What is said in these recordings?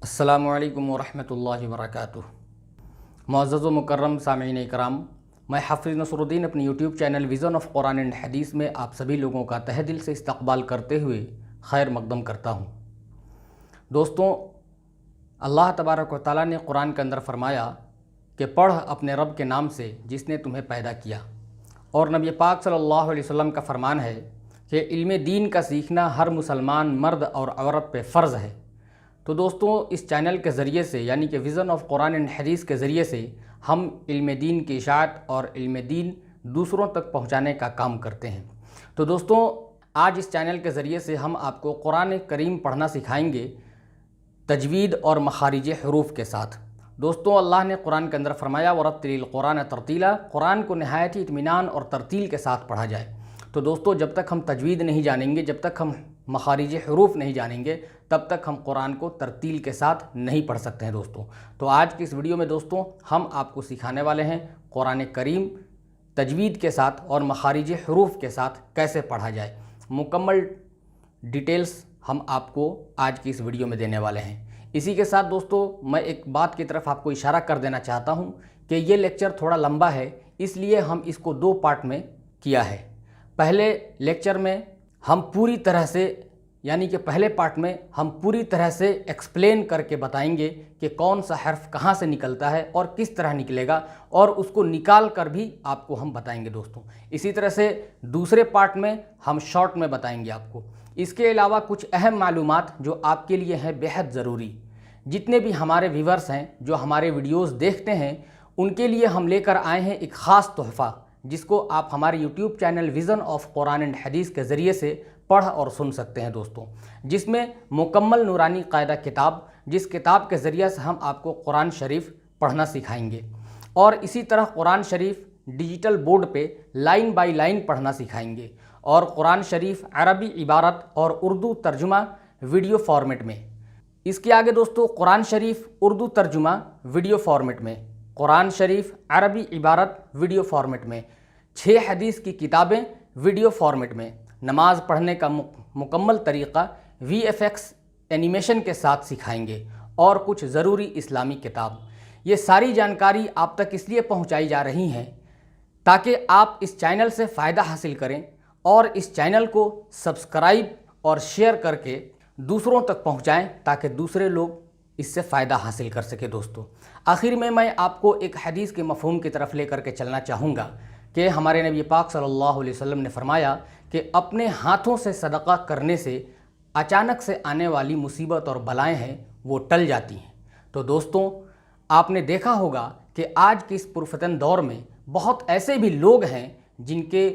अस्सलामुअलैकुम वरहमतुल्लाहि वबरकातुहू। मुअज़्ज़ज़ व मुकर्रम सामीन इकराम, मैं हाफ़िज़ नसरुद्दीन अपने YouTube channel vision of Quran and हदीस में आप सभी लोगों का तहे दिल से इस्तक़बाल करते हुए खैर मक़दम करता हूँ। दोस्तों, अल्लाह तबारक व तआला ने कुरान के अंदर फ़रमाया कि पढ़ अपने रब के नाम से जिसने तुम्हें पैदा किया, और नबी पाक सल्लल्लाहु अलैहि वसल्लम का फ़रमान है कि इल्म दीन का सीखना हर मुसलमान मर्द और औरत पे फ़र्ज़ है। तो दोस्तों, इस चैनल के ज़रिए से यानी कि विज़न ऑफ़ कुरान एंड हदीस के ज़रिए से हम इल्म दीन की इशाअत और इल्म दीन दूसरों तक पहुँचाने का काम करते हैं। तो दोस्तों, आज इस चैनल के ज़रिए से हम आपको कुरान करीम पढ़ना सिखाएंगे तजवीद और मखारिज हरूफ के साथ। दोस्तों, अल्लाह ने कुरान के अंदर फ़रमाया वरत्तिलिल कुरान तरतीला, कुरान को नहायत ही इत्मीनान और तरतील के साथ पढ़ा जाए। तो दोस्तों, जब तक हम तजवीद नहीं जानेंगे, जब तक हम मखारिज हरूफ नहीं जानेंगे, तब तक हम कुरान को तरतील के साथ नहीं पढ़ सकते हैं दोस्तों। तो आज की इस वीडियो में दोस्तों हम आपको सिखाने वाले हैं कुरान करीम तजवीद के साथ और मखारिज हरूफ के साथ कैसे पढ़ा जाए। मुकम्मल डिटेल्स हम आपको आज की इस वीडियो में देने वाले हैं। इसी के साथ दोस्तों, मैं एक बात की तरफ आपको इशारा कर देना चाहता हूं कि ये लेक्चर थोड़ा लंबा है, इसलिए हम इसको 2 पार्ट में किया है। पहले लेक्चर में हम पूरी तरह से यानी कि पहले पार्ट में हम पूरी तरह से एक्सप्लेन करके बताएंगे कि कौन सा हर्फ कहाँ से निकलता है और किस तरह निकलेगा, और उसको निकाल कर भी आपको हम बताएंगे दोस्तों। इसी तरह से दूसरे पार्ट में हम शॉर्ट में बताएंगे आपको। इसके अलावा कुछ अहम मालूमात जो आपके लिए हैं बेहद ज़रूरी, जितने भी हमारे व्यूवर्स हैं जो हमारे वीडियोस देखते हैं, उनके लिए हम लेकर आए हैं एक ख़ास तोहफ़ा, जिसको आप हमारे YouTube channel vision of Quran and हदीस के ज़रिए से पढ़ और सुन सकते हैं दोस्तों। जिसमें मुकम्मल नूरानी कायदा किताब, जिस किताब के ज़रिए से हम आपको कुरान शरीफ पढ़ना सिखाएंगे, और इसी तरह कुरान शरीफ डिजिटल बोर्ड पे लाइन बाय लाइन पढ़ना सिखाएंगे, और कुरान शरीफ अरबी इबारत और उर्दू तर्जुमा वीडियो फॉर्मेट में। इसके आगे दोस्तों कुरान शरीफ उर्दू तर्जुमा वीडियो फॉर्मेट में, कुरान शरीफ अरबी इबारत वीडियो फॉर्मेट में, 6 हदीस की किताबें वीडियो फॉर्मेट में, नमाज पढ़ने का मुकम्मल तरीक़ा VFX एनिमेशन के साथ सिखाएंगे, और कुछ ज़रूरी इस्लामी किताब। ये सारी जानकारी आप तक इसलिए पहुंचाई जा रही हैं ताकि आप इस चैनल से फ़ायदा हासिल करें और इस चैनल को सब्सक्राइब और शेयर करके दूसरों तक पहुंचाएं, ताकि दूसरे लोग इससे फ़ायदा हासिल कर सके दोस्तों। आखिर में मैं आपको एक हदीस के मफ़हूम की तरफ लेकर के चलना चाहूँगा कि हमारे नबी पाक सल्लल्लाहु अलैहि वसल्लम ने फरमाया कि अपने हाथों से सदका करने से अचानक से आने वाली मुसीबत और बलाएं हैं वो टल जाती हैं। तो दोस्तों, आपने देखा होगा कि आज के इस पुरफतन दौर में बहुत ऐसे भी लोग हैं जिनके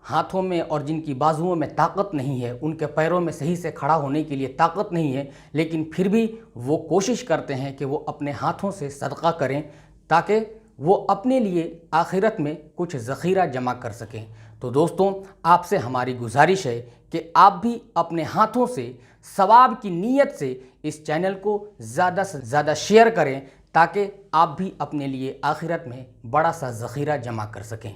हाथों में और जिनकी बाजुओं में ताकत नहीं है, उनके पैरों में सही से खड़ा होने के लिए ताकत नहीं है, लेकिन फिर भी वो कोशिश करते हैं कि वो अपने हाथों से सदका करें ताकि वो अपने लिए आखिरत में कुछ ज़ख़ीरा जमा कर सकें। तो दोस्तों, आपसे हमारी गुजारिश है कि आप भी अपने हाथों से सवाब की नीयत से इस चैनल को ज़्यादा से ज़्यादा शेयर करें, ताकि आप भी अपने लिए आखिरत में बड़ा सा ज़ख़ीरा जमा कर सकें।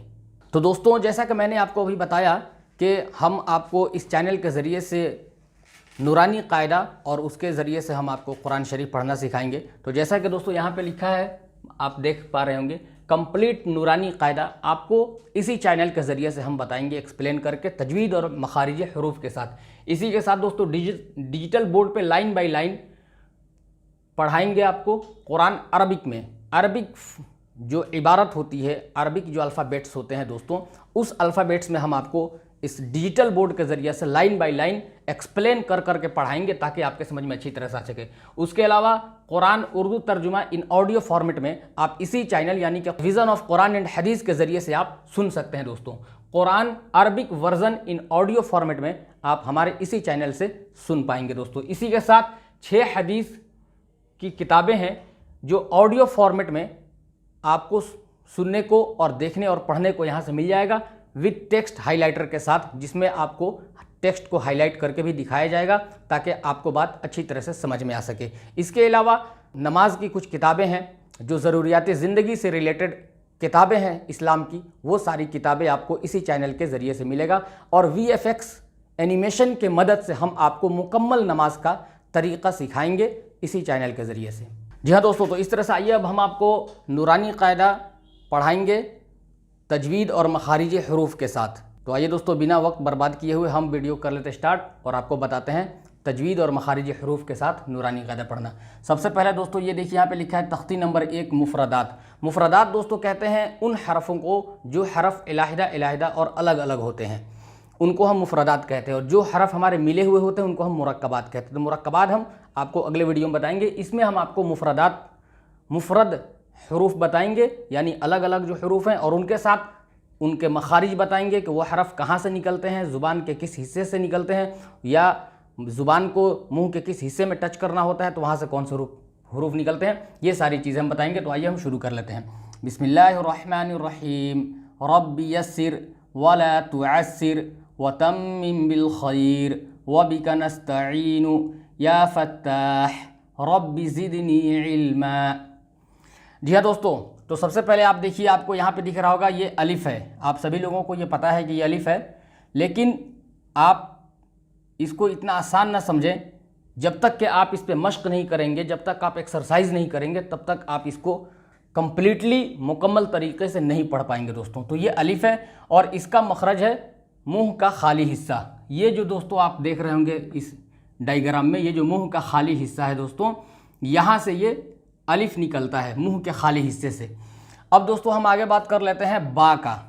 तो दोस्तों, जैसा कि मैंने आपको अभी बताया कि हम आपको इस चैनल के ज़रिए से नूरानी कायदा और उसके ज़रिए से हम आपको कुरान शरीफ पढ़ना सिखाएंगे। तो जैसा कि दोस्तों यहाँ पे लिखा है, आप देख पा रहे होंगे, कंप्लीट नूरानी कायदा आपको इसी चैनल के ज़रिए से हम बताएंगे एक्सप्लेन करके तजवीद और मखारिज हरूफ के साथ। इसी के साथ दोस्तों डिजिटल बोर्ड पे लाइन बाय लाइन पढ़ाएंगे आपको कुरान अरबिक में। अरबिक जो इबारत होती है, अरबिक जो अल्फ़ाबेट्स होते हैं दोस्तों, उस अल्फ़ाबेट्स में हम आपको इस डिजिटल बोर्ड के ज़रिए से लाइन बाय लाइन एक्सप्लेन कर करके पढ़ाएंगे, ताकि आपके समझ में अच्छी तरह से आ सके। उसके अलावा कुरान उर्दू तर्जुमा इन ऑडियो फॉर्मेट में आप इसी चैनल यानी कि विज़न ऑफ कुरान एंड हदीस के ज़रिए से आप सुन सकते हैं दोस्तों। कुरान अरबिक वर्जन इन ऑडियो फॉर्मेट में आप हमारे इसी चैनल से सुन पाएंगे दोस्तों। इसी के साथ 6 हदीस की किताबें हैं जो ऑडियो फॉर्मेट में आपको सुनने को और देखने और पढ़ने को यहाँ से मिल जाएगा, विद टेक्स्ट हाइलाइटर के साथ, जिसमें आपको टेक्स्ट को हाईलाइट करके भी दिखाया जाएगा ताकि आपको बात अच्छी तरह से समझ में आ सके। इसके अलावा नमाज की कुछ किताबें हैं जो ज़रूरियात ज़िंदगी से रिलेटेड किताबें हैं इस्लाम की, वो सारी किताबें आपको इसी चैनल के ज़रिए से मिलेगा, और VFX एनिमेशन के मदद से हम आपको मुकम्मल नमाज का तरीक़ा सिखाएंगे इसी चैनल के ज़रिए से। जी हाँ दोस्तों, तो इस तरह से आइए अब हम आपको नूरानी कायदा पढ़ाएंगे तजवीद और मखारिज हरूफ के साथ। तो आइए दोस्तों, बिना वक्त बर्बाद किए हुए हम वीडियो कर लेते स्टार्ट और आपको बताते हैं तजवीद और मखारिज हरूफ के साथ नूरानी कायदा पढ़ना। सबसे पहले दोस्तों ये देखिए, यहाँ पे लिखा है तख्ती नंबर 1 मुफरदात। मुफरदात दोस्तों कहते हैं उन हरफ़ों को जो हरफ इलाहिदा इलाहिदा और अलग अलग होते हैं, उनको हम मुफरदात कहते हैं। और जो हरफ हमारे मिले हुए होते हैं उनको हम मुरक्कबात कहते हैं। तो मुरक्कबात हम आपको अगले वीडियो में बताएंगे। इसमें हम आपको मुफरदात, मुफरद हरूफ बताएंगे, यानी अलग अलग जो हरूफ हैं, और उनके साथ उनके मखारिज बताएंगे कि वो हरफ कहाँ से निकलते हैं, ज़ुबान के किस हिस्से से निकलते हैं, या ज़ुबान को मुंह के किस हिस्से में टच करना होता है तो वहाँ से कौन से हरूफ निकलते हैं। ये सारी चीज़ें हम बताएंगे। तो आइए हम शुरू कर लेते हैं। बिस्मिल्लाहिर्रहमानिर्रहीम। रब्बि यस्सिर वला तुअस्सिर वतम्मिम बिल खैर वबिका नस्तईनु या फत्ताह रब्बि ज़िदनी इल्मा। जी हाँ दोस्तों, तो सबसे पहले आप देखिए, आपको यहाँ पे दिख रहा होगा ये अलिफ़ है। आप सभी लोगों को ये पता है कि ये अलिफ़ है, लेकिन आप इसको इतना आसान ना समझें। जब तक कि आप इस पे मश्क नहीं करेंगे, जब तक आप एक्सरसाइज नहीं करेंगे, तब तक आप इसको कंप्लीटली मुकम्मल तरीके से नहीं पढ़ पाएंगे दोस्तों। तो ये अलिफ़ है और इसका मखरज है मुंह का खाली हिस्सा। ये जो दोस्तों आप देख रहे होंगे इस डायग्राम में, ये जो मुंह का खाली हिस्सा है दोस्तों, यहाँ से ये अलिफ़ निकलता है मुंह के खाली हिस्से से। अब दोस्तों हम आगे बात कर लेते हैं बा का।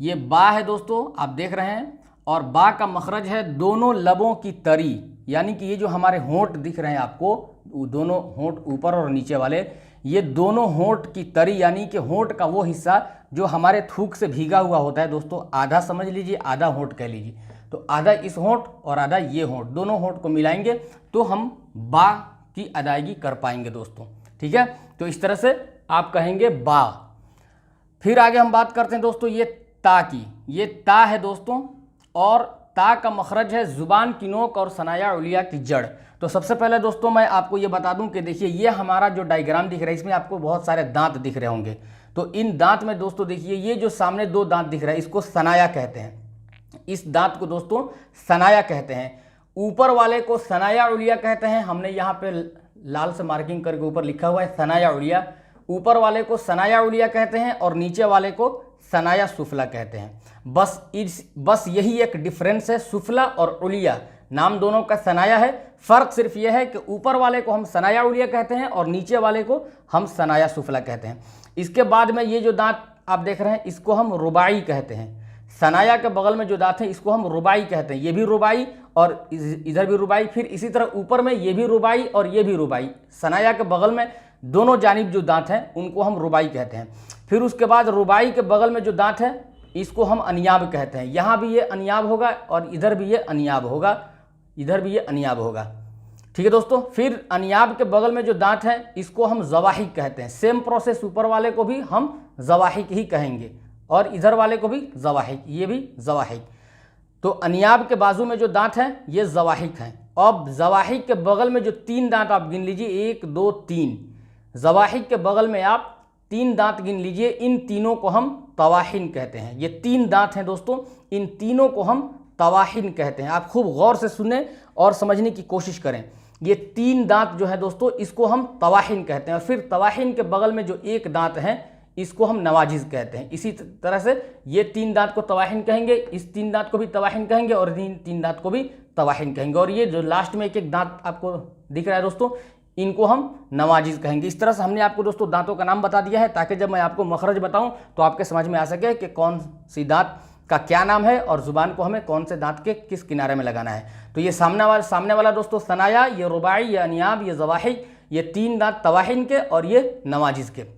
ये बा है दोस्तों, आप देख रहे हैं, और बा का मखरज है दोनों लबों की तरी, यानी कि ये जो हमारे होंठ दिख रहे हैं आपको, दोनों होंठ ऊपर और नीचे वाले, ये दोनों होंठ की तरी, यानी कि होंठ का वो हिस्सा जो हमारे थूक से भीगा हुआ होता है दोस्तों, आधा समझ लीजिए, आधा होंठ कह लीजिए। तो आधा इस होंठ और आधा ये होंठ, दोनों होंठ को मिलाएंगे तो हम बा की अदायगी कर पाएंगे दोस्तों। ठीक है, तो इस तरह से आप कहेंगे बा। फिर आगे हम बात करते हैं दोस्तों ये ता की। ये ता है दोस्तों, और ता का मखरज है ज़ुबान की नोक और सनाया उलिया की जड़। तो सबसे पहले दोस्तों मैं आपको ये बता दूं कि देखिए, ये हमारा जो डायग्राम दिख रहा है, इसमें आपको बहुत सारे दांत दिख रहे होंगे। तो इन दांत में दोस्तों देखिए, ये जो सामने 2 दांत दिख रहा है, इसको सनाया कहते हैं। इस दांत को दोस्तों सनाया कहते हैं। ऊपर वाले को सनाया उलिया कहते हैं। हमने यहाँ पे लाल से मार्किंग करके ऊपर लिखा हुआ है सनाया उलिया। ऊपर वाले को सनाया उलिया कहते हैं और नीचे वाले को सनाया सुफला कहते हैं। बस यही एक डिफरेंस है, सुफला और उलिया नाम दोनों का सनाया है। फ़र्क सिर्फ यह है कि ऊपर वाले को हम सनाया उलिया कहते हैं और नीचे वाले को हम सनाया सुफला कहते हैं। इसके बाद में ये जो दांत आप देख रहे हैं, इसको हम रुबाई कहते हैं। सनाया के बगल में जो दांत है इसको हम रुबाई कहते हैं। ये भी रुबाई और इधर भी रुबाई, फिर इसी तरह ऊपर में ये भी रुबाई और ये भी रुबाई। सनाया के बगल में दोनों जानिब जो दांत हैं उनको हम रुबाई कहते हैं। फिर उसके बाद रुबाई के बगल में जो दांत है इसको हम अनियाब कहते हैं। यहाँ भी ये अनियाब होगा और इधर भी ये अनियाब होगा, इधर भी ये अनियाब होगा। ठीक है दोस्तों, फिर अनियाब के बगल में जो दांत है इसको हम ज़वाहिक कहते हैं। सेम प्रोसेस, ऊपर वाले को भी हम ज़वाहिक ही कहेंगे और इधर वाले को भी ज़वाहिक, ये भी ज़वाहिक। तो अनियाब के बाजू में जो दांत हैं ये ज़वाहिक हैं। अब ज़वाहिक के बगल में जो 3 दांत आप गिन लीजिए, 1 2 3। ज़वाहिक के बगल में आप 3 दांत गिन लीजिए। इन तीनों को हम तवाहिन कहते हैं। ये 3 दांत हैं दोस्तों, इन तीनों को हम तवाहिन कहते हैं। आप खूब गौर से सुने और समझने की कोशिश करें। ये 3 दांत जो है दोस्तों, इसको हम तवाहिन कहते हैं। और फिर तवाहिन के बगल में जो 1 दांत है इसको हम नवाजिज कहते हैं। इसी तरह से ये 3 दांत को तवाहिन कहेंगे, इस 3 दांत को भी तवाहिन कहेंगे और इन 3 दांत को भी तवाहिन कहेंगे। और ये जो लास्ट में एक दांत आपको दिख रहा है दोस्तों, इनको हम नवाजिज कहेंगे। इस तरह से हमने आपको दोस्तों दांतों का नाम बता दिया है, ताकि जब मैं आपको मखरज बताऊं तो आपके समझ में आ सके कि कौन सी दांत का क्या नाम है और ज़ुबान को हमें कौन से दांत के किस किनारे में लगाना है। तो ये सामने वाला दोस्तों सनाया, ये रुबाई, ये अनियाब, ये ज़वाहिक, ये 3 दांत तवाहिन के और ये नवाजिज के।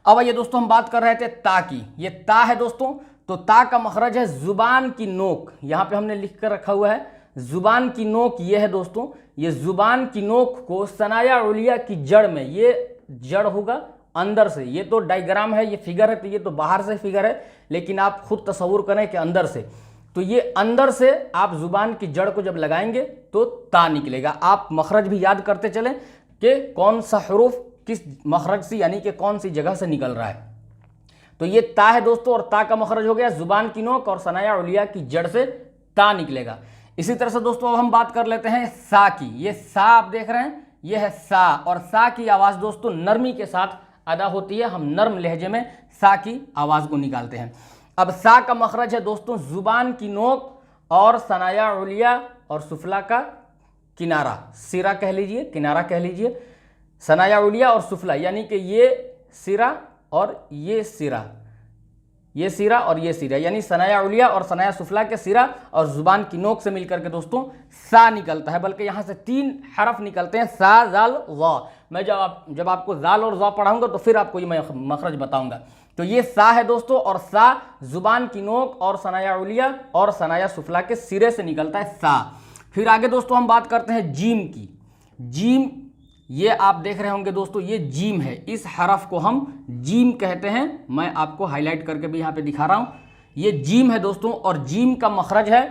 अब ये दोस्तों हम बात कर रहे थे ता की। ये ता है दोस्तों, तो ता का मखरज है ज़ुबान की नोक। यहाँ पे हमने लिख कर रखा हुआ है ज़ुबान की नोक। ये है दोस्तों, ये ज़ुबान की नोक को सनाया उलिया की जड़ में, ये जड़ होगा अंदर से। ये तो डायग्राम है, ये फिगर है, तो ये तो बाहर से फिगर है, लेकिन आप खुद तसव्वुर करें कि अंदर से। तो ये अंदर से आप ज़ुबान की जड़ को जब लगाएंगे तो ता निकलेगा। आप मखरज भी याद करते चलें कि कौन सा हरूफ किस मखरज से, यानी कि कौन सी जगह से निकल रहा है। तो ये ता है दोस्तों, और ता का मखरज हो गया ज़ुबान की नोक और सनाया उलिया की जड़ से ता निकलेगा। इसी तरह से दोस्तों अब हम बात कर लेते हैं सा की। ये सा आप देख रहे हैं, ये है सा, और सा की आवाज़ दोस्तों नरमी के साथ अदा होती है। हम नर्म लहजे में सा की आवाज़ को निकालते हैं। अब सा का मखरज है दोस्तों जुबान की नोक और सनाया उलिया और सुफला का किनारा, सिरा कह लीजिए, किनारा कह लीजिए, सनाया उलिया और सुफला, यानी कि ये सिरा और ये सिरा, ये सिरा और ये सिरा, यानी सनाया उलिया और सनाया सुफला के सिरा और जुबान की नोक से मिलकर के दोस्तों सा निकलता है। बल्कि यहाँ से 3 हरफ निकलते हैं, सा जाल वा। मैं जब आपको जाल और ज़ा पढ़ाऊंगा तो फिर आपको ये मैं मखरज बताऊंगा। तो ये सा है दोस्तों, और सा जुबान की नोक और सनाया उलिया और सनाया सुफला के सिरे से निकलता है सा। फिर आगे दोस्तों हम बात करते हैं जीम की। जीम, ये आप देख रहे होंगे दोस्तों, ये जीम है, इस हरफ को हम जीम कहते हैं। मैं आपको हाईलाइट करके भी यहाँ पे दिखा रहा हूँ, ये जीम है दोस्तों, और जीम का मखरज है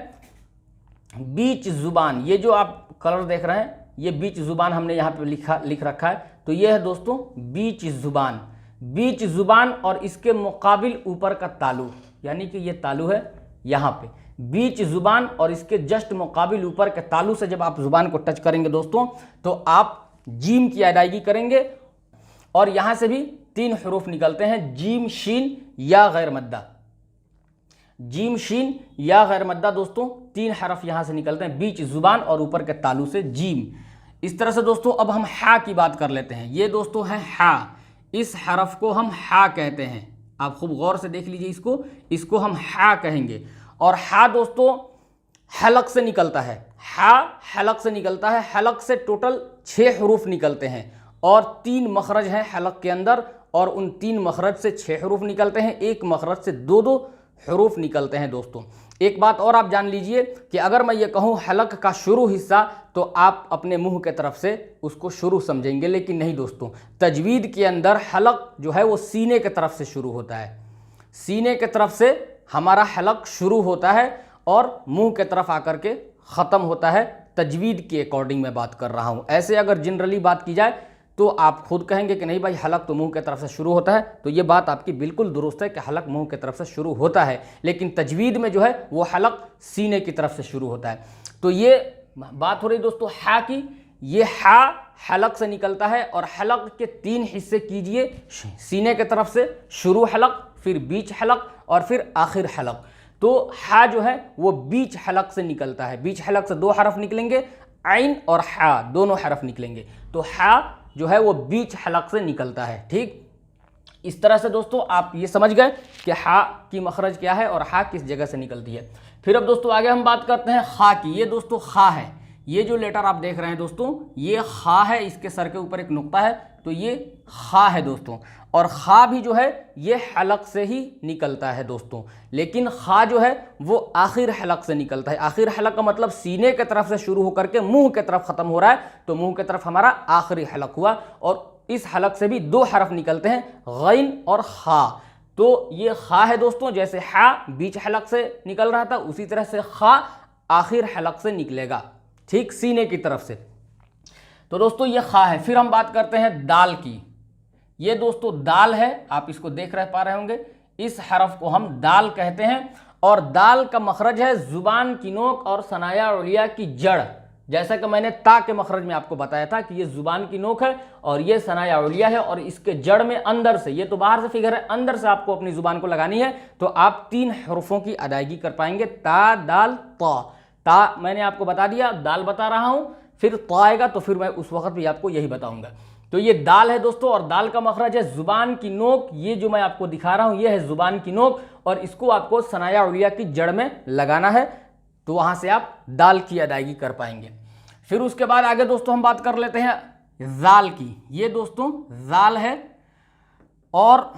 बीच जुबान। ये जो आप कलर देख रहे हैं, ये बीच जुबान हमने यहाँ पे लिख रखा है। तो ये है दोस्तों बीच जुबान, बीच जुबान और इसके मुकाबिल ऊपर का तालु, यानी कि ये तालु है यहाँ पे, बीच जुबान और इसके जस्ट मुकाबिल ऊपर के तालु से जब आप जुबान को टच करेंगे दोस्तों तो आप जीम की अदायगी करेंगे। और यहां से भी 3 हरूफ निकलते हैं, जीम शीन या गैर मद्दा। जीम शीन या गैर मद्दा दोस्तों 3 हरफ यहां से निकलते हैं, बीच जुबान और ऊपर के तालु से जीम। इस तरह से दोस्तों अब हम हा की बात कर लेते हैं। ये दोस्तों है हा, इस हरफ को हम हा कहते हैं। आप खूब गौर से देख लीजिए, इसको हम हा कहेंगे। और हा दोस्तों हलक से निकलता है, हा हलक से निकलता है। हलक से टोटल 6 हरूफ निकलते हैं और 3 मखरज हैं हलक के अंदर, और उन 3 मखरज से 6 हरूफ निकलते हैं, एक मखरज से 2-2 हरूफ निकलते हैं दोस्तों। एक बात और आप जान लीजिए कि अगर मैं ये कहूँ हलक का शुरू हिस्सा, तो आप अपने मुंह के तरफ से उसको शुरू समझेंगे, लेकिन नहीं दोस्तों, तजवीद के अंदर हलक जो है वो सीने के तरफ से शुरू होता है। सीने के तरफ से हमारा हलक शुरू होता है और मुंह के तरफ आकर के ख़त्म होता है। तजवीद के अकॉर्डिंग मैं बात कर रहा हूँ। ऐसे अगर जनरली बात की जाए तो आप खुद कहेंगे कि नहीं भाई हलक तो मुंह के तरफ से शुरू होता है, तो ये बात आपकी बिल्कुल दुरुस्त है कि हलक मुंह की तरफ से शुरू होता है, लेकिन तजवीद में जो है वो हलक सीने की तरफ से शुरू होता है। तो ये बात हो रही दोस्तों हा की। ये हा हलक से निकलता है और हलक के 3 हिस्से कीजिए, सीने की तरफ से शुरू हलक, फिर बीच हलक और फिर आखिर हलक। तो हा जो है वो बीच हलक से निकलता है। बीच हलक से 2 हरफ निकलेंगे, आइन और हा दोनों हरफ निकलेंगे। तो हा जो है वो बीच हलक से निकलता है। ठीक, इस तरह से दोस्तों आप ये समझ गए कि हा की मखरज क्या है और हा किस जगह से निकलती है। फिर अब दोस्तों आगे हम बात करते हैं खा की। ये दोस्तों खा है, ये जो लेटर आप देख रहे हैं दोस्तों ये खा है, इसके सर के ऊपर एक नुक्ता है, तो ये खा है दोस्तों। और खा भी जो है ये हलक से ही निकलता है दोस्तों, लेकिन खा जो है वो आखिर हलक से निकलता है। आखिर हलक का मतलब सीने की तरफ से शुरू होकर के मुंह की तरफ ख़त्म हो रहा है, तो मुंह की तरफ हमारा आखिरी हलक हुआ। और इस हलक से भी 2 हरफ निकलते हैं, गैन और खा। तो ये खा है दोस्तों, जैसे हा बीच हलक से निकल रहा था उसी तरह से खा आखिर हलक से निकलेगा, ठीक, सीने की तरफ से। तो दोस्तों ये खा है। फिर हम बात करते हैं दाल की। ये दोस्तों दाल है, आप इसको देख पा रहे होंगे, इस हरफ को हम दाल कहते हैं। और दाल का मखरज है जुबान की नोक और सनाया उलिया की जड़। जैसा कि मैंने ता के मखरज में आपको बताया था कि ये जुबान की नोक है और ये सनाया उलिया है, और इसके जड़ में अंदर से, ये तो बाहर से फिगर है, अंदर से आपको अपनी जुबान को लगानी है, तो आप 3 हरूफों की अदायगी कर पाएंगे, ता दाल ता। ता मैंने आपको बता दिया, दाल बता रहा हूं, फिर ता आएगा तो फिर मैं उस वक्त भी आपको यही बताऊंगा। तो ये दाल है दोस्तों, और दाल का मखरज है जुबान की नोक। ये जो मैं आपको दिखा रहा हूं ये है जुबान की नोक, और इसको आपको सनाया उलिया की जड़ में लगाना है, तो वहां से आप दाल की अदायगी कर पाएंगे। फिर उसके बाद आगे दोस्तों हम बात कर लेते हैं जाल की। ये दोस्तों जाल है और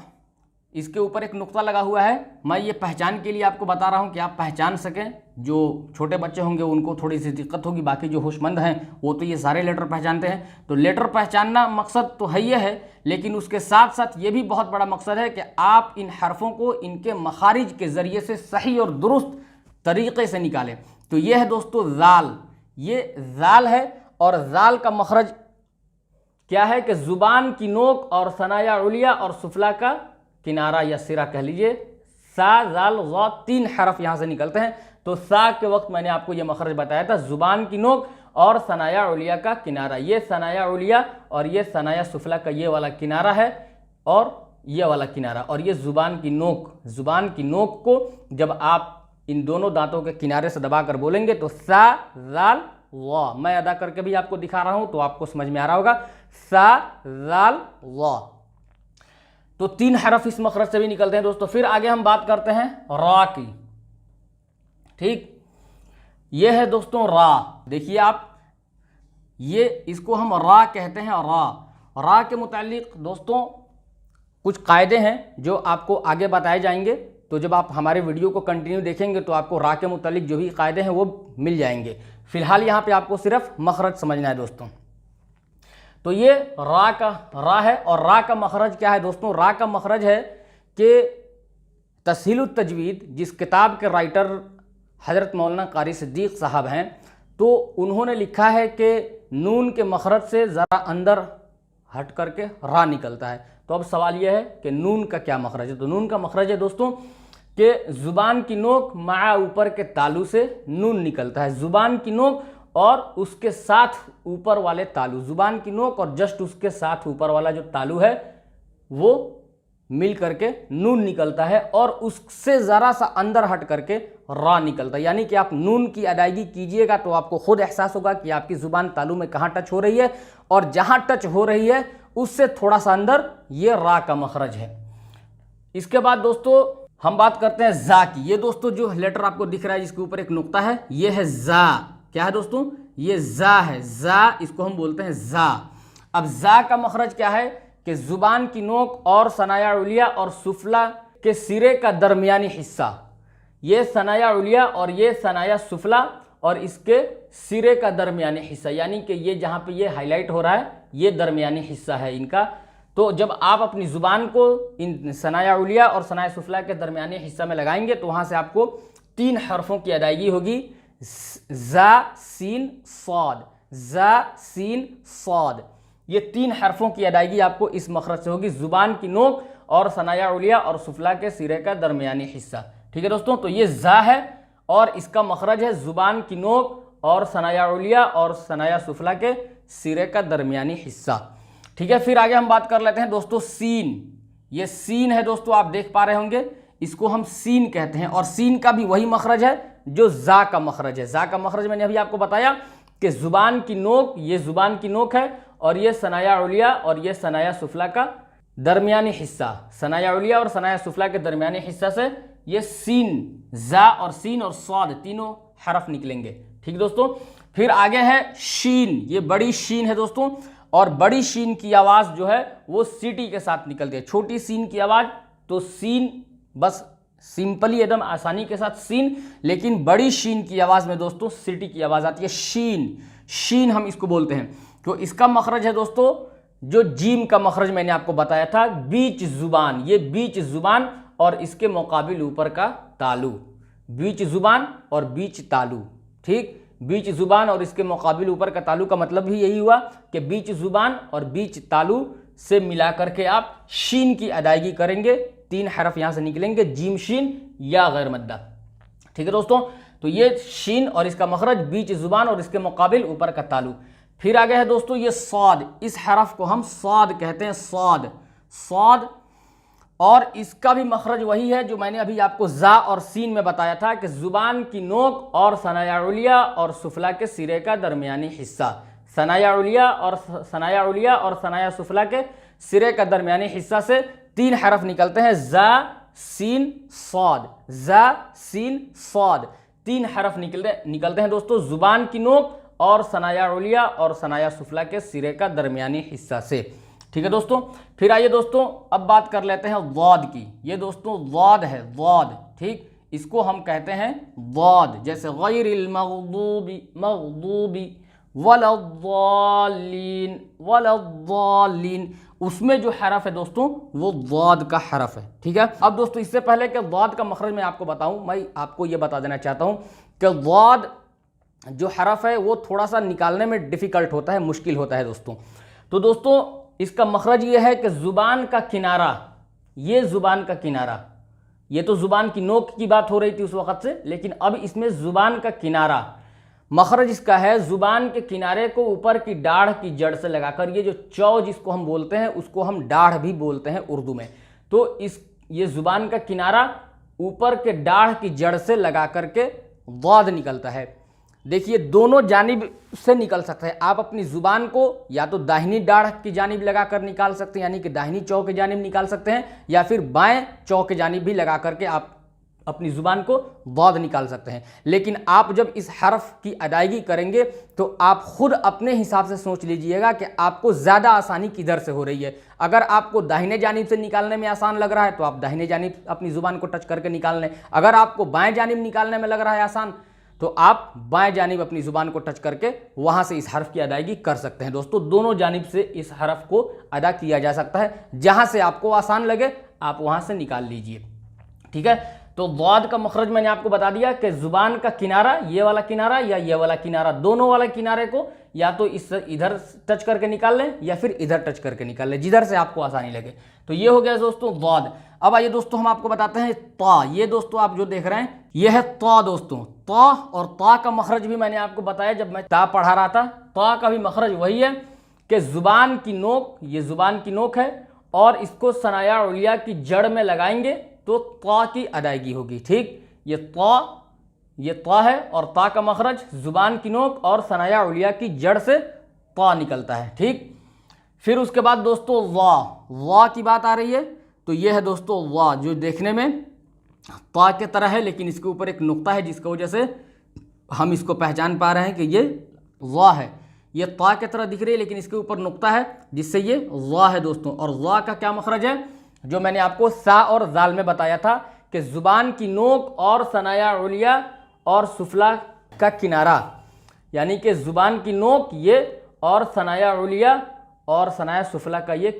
इसके ऊपर एक नुक्ता लगा हुआ है। मैं ये पहचान के लिए आपको बता रहा हूं कि आप पहचान सकें। जो छोटे बच्चे होंगे उनको थोड़ी सी दिक्कत होगी, बाकी जो होशमंद हैं वो तो ये सारे लेटर पहचानते हैं। तो लेटर पहचानना मकसद तो है ये है, लेकिन उसके साथ साथ ये भी बहुत बड़ा मकसद है कि आप इन हरफों को इनके मखारिज के ज़रिए से सही और दुरुस्त तरीक़े से निकालें। तो ये है दोस्तों जाल, ये जाल है, और जाल का मखरज क्या है कि जुबान की नोक और सनाया उलिया और सुफला का किनारा या सिरा कह लीजिए। सा जाल ज़ा 3 हरफ यहाँ से निकलते हैं। तो सा के वक्त मैंने आपको ये मखरज बताया था, जुबान की नोक और सनाया उलिया का किनारा। ये सनाया उलिया और ये सनाया सुफला का ये वाला किनारा है और ये वाला किनारा, और ये जुबान की नोक को जब आप इन दोनों दांतों के किनारे से दबाकर बोलेंगे तो सा जाल वा। मैं अदा करके भी आपको दिखा रहा हूं तो आपको समझ में आ रहा होगा, सा जाल वा। तो 3 हरफ इस मखरज से भी निकलते हैं दोस्तों। फिर आगे हम बात करते हैं रा की। ठीक, ये है दोस्तों रा। देखिए आप, ये इसको हम रा कहते हैं। रा के मुतालिक दोस्तों कुछ कायदे हैं जो आपको आगे बताए जाएंगे। तो जब आप हमारे वीडियो को कंटिन्यू देखेंगे तो आपको रा के मुतालिक जो भी कायदे हैं वो मिल जाएंगे। फिलहाल यहाँ पे आपको सिर्फ मखरज समझना है दोस्तों। तो ये रा है, और रा का मखरज क्या है दोस्तों? रा का मखरज है कि तस्हीलुत तजवीद, जिस किताब के राइटर हज़रत मौलाना कारी सिद्दीक़ साहब हैं, तो उन्होंने लिखा है कि नून के मखरज से ज़रा अंदर हट करके रा निकलता है। तो अब सवाल यह है कि नून का क्या मखरज है? तो नून का मखरज है दोस्तों कि ज़ुबान की नोक मा ऊपर के तालू से नून निकलता है। ज़ुबान की नोक और उसके साथ ऊपर वाले तालू, ज़ुबान की नोक और जस्ट उसके साथ ऊपर वाला जो तालू है वो मिल करके नून निकलता है, और उससे ज़रा सा अंदर हट करके रा निकलता है। यानी कि आप नून की अदायगी कीजिएगा तो आपको खुद एहसास होगा कि आपकी ज़ुबान तालू में कहाँ टच हो रही है, और जहाँ टच हो रही है उससे थोड़ा सा अंदर ये रा का मखरज है। इसके बाद दोस्तों हम बात करते हैं जा की। ये दोस्तों जो लेटर आपको दिख रहा है जिसके ऊपर एक नुक्ता है, ये है जा। क्या है दोस्तों? ये जा है, जा, इसको हम बोलते हैं जा। अब जा का मखरज क्या है कि जुबान की नोक और सनाया उलिया और सुफला के सिरे का दरमियानी हिस्सा, ये सनाया उलिया और ये सनाया सुफला और इसके सिरे का दरमियानी हिस्सा, यानी कि ये जहाँ पे ये हाईलाइट हो रहा है ये दरमियानी हिस्सा है इनका। तो जब आप अपनी ज़ुबान को इन सनाया उलिया और सनाया सुफला के दरमियानी हिस्सा में लगाएंगे तो वहाँ से आपको 3 हरफों की अदायगी होगी, जा सीन सौद, जा सीन सौद। ये 3 हरफों की अदायगी आपको इस मखरज से होगी, ज़ुबान की नोक और सनाया उलिया और सुफला के सिरे का दरमियानी हिस्सा। ठीक है दोस्तों, तो ये जा है और इसका मखरज है ज़ुबान की नोक और सनाया उलिया और सनाया सुफला के सिरे का दरमियानी हिस्सा। ठीक है, फिर आगे हम बात कर लेते हैं दोस्तों सीन। ये सीन है दोस्तों, आप देख पा रहे होंगे, इसको हम सीन कहते हैं, और सीन का भी वही मखरज है जो जा का मखरज है। जा का मखरज मैंने अभी आपको बताया कि ज़ुबान की नोक, ये ज़ुबान की नोक है, और ये सनाया उलिया और ये सनाया सुफला का दरमियानी हिस्सा, सनाया उलिया और सनाया सुफला के दरमियानी हिस्सा से ये सीन, जा और सीन और सौद तीनों हरफ निकलेंगे। ठीक दोस्तों, फिर आगे है शीन। ये बड़ी शीन है दोस्तों, और बड़ी शीन की आवाज़ जो है वो सीटी के साथ निकलती है। छोटी सीन की आवाज़ तो सीन, बस सिंपली एकदम आसानी के साथ सीन, लेकिन बड़ी शीन की आवाज़ में दोस्तों सीटी की आवाज़ आती है शीन। शीन हम इसको बोलते हैं। तो इसका मखरज है दोस्तों जो जीम का मखरज मैंने आपको बताया था, बीच जुबान, ये बीच जुबान और इसके मुकाबिल ऊपर का तालू, बीच जुबान और बीच तालू। ठीक, बीच जुबान और इसके मुकाबिल ऊपर का तालू का मतलब भी यही हुआ कि बीच जुबान और बीच तालू से मिला करके आप शीन की अदायगी करेंगे। 3 हरफ यहाँ से निकलेंगे, जीम शीन या गैर मद्दा। ठीक है दोस्तों, तो ये शीन और इसका मखरज बीच जुबान और इसके मुकाबिल ऊपर का तालू। फिर आगे है दोस्तों ये सौद। इस हरफ को हम सौद कहते हैं, सौद, सौद, और इसका भी मखरज वही है जो मैंने अभी आपको जा और सीन में बताया था कि जुबान की नोक और सनाया उलिया और सुफला के सिरे का दरमियानी हिस्सा, सनाया उलिया और सनाया सुफला के सिरे का दरमियानी हिस्सा से 3 हरफ निकलते हैं, जा सीन सौद, जा सीन सौद। 3 हरफ निकलते हैं दोस्तों जुबान की नोक और सनाया उलिया और सनाया सुफला के सिरे का दरमियानी हिस्सा से। ठीक है दोस्तों, फिर आइए दोस्तों अब बात कर लेते हैं वाद की। ये दोस्तों वाद है, वाद। ठीक, इसको हम कहते हैं वाद, जैसे गैरिल मग़दूबी, मग़दूबी, वलद्दालीन, वलद्दालीन, उसमें जो हरफ है दोस्तों वो वाद का हरफ है। ठीक है, अब दोस्तों इससे पहले कि वाद का मखरज मैं आपको बताऊं, मैं आपको ये बता देना चाहता हूं कि वाद जो हरफ है वो थोड़ा सा निकालने में डिफ़िकल्ट होता है, मुश्किल होता है दोस्तों। तो दोस्तों इसका मखरज ये है कि ज़ुबान का किनारा, ये ज़ुबान का किनारा, ये तो ज़ुबान की नोक की बात हो रही थी उस वक़्त से, लेकिन अब इसमें ज़ुबान का किनारा मखरज इसका है जुबान के किनारे को ऊपर की दाढ़ की जड़ से लगाकर, ये जो चौ जिसको हम बोलते हैं उसको हम दाढ़ भी बोलते हैं उर्दू में। तो ये जुबान का किनारा ऊपर के दाढ़ की जड़ से लगा करके वाद निकलता है। देखिए दोनों जानिब से निकल सकता है। आप अपनी जुबान को या तो दाहिनी दाढ़ की जानिब लगाकर निकाल सकते हैं, यानी कि दाहिनी चौ की जानिब निकाल सकते हैं, या फिर बाएं चौ की जानिब भी लगा करके आप अपनी जुबान को वाद निकाल सकते हैं। लेकिन आप जब इस हरफ की अदायगी करेंगे तो आप खुद अपने हिसाब से सोच लीजिएगा कि आपको ज़्यादा आसानी किधर से हो रही है। अगर आपको दाहिने जानिब से निकालने में आसान लग रहा है तो आप दाहिने जानिब अपनी जुबान को टच करके निकाल लें। अगर आपको बाएं जानिब निकालने में लग रहा है आसान तो आप बाएं जानिब अपनी जुबान को टच करके वहां से इस हरफ की अदायगी कर सकते हैं। दोस्तों दोनों जानिब से इस हरफ को अदा किया जा सकता है, जहां से आपको आसान लगे आप वहां से निकाल लीजिए। ठीक है, तो वाद का मखरज मैंने आपको बता दिया कि जुबान का किनारा, ये वाला किनारा या ये वाला किनारा, दोनों वाले किनारे को या तो इस इधर टच करके निकाल लें या फिर इधर टच करके निकाल लें, जिधर से आपको आसानी लगे। तो ये हो गया दोस्तों वाद। अब आइए दोस्तों हम आपको बताते हैं ता। ये दोस्तों आप जो देख रहे हैं ये है ता। दोस्तों ता और ता का मखरज भी मैंने आपको बताया जब मैं ता पढ़ा रहा था। ता का भी मखरज वही है कि जुबान की नोक, ये जुबान की नोक है और इसको सनाया उलिया की जड़ में लगाएंगे तो ता की अदायगी होगी। ठीक, ये ता है और ता का मखरज जुबान की नोक और सनाया उलिया की जड़ से ता निकलता है। ठीक, फिर उसके बाद दोस्तों वाह की बात आ रही है। तो ये है दोस्तों वाह, जो देखने में ता के तरह है लेकिन इसके ऊपर एक नुक्ता है जिसकी वजह से हम इसको पहचान पा रहे हैं कि ये वाह है। ये ता के तरह दिख रही है लेकिन इसके ऊपर नुक्ता है जिससे ये वाह है दोस्तों। और वाह का क्या मखरज है, जो मैंने आपको सा और जाल में बताया था कि जुबान की नोक और सनाया उलिया और सुफला का किनारा, यानी कि जुबान की नोक ये और सनाया उलिया और सनाया सुफला का ये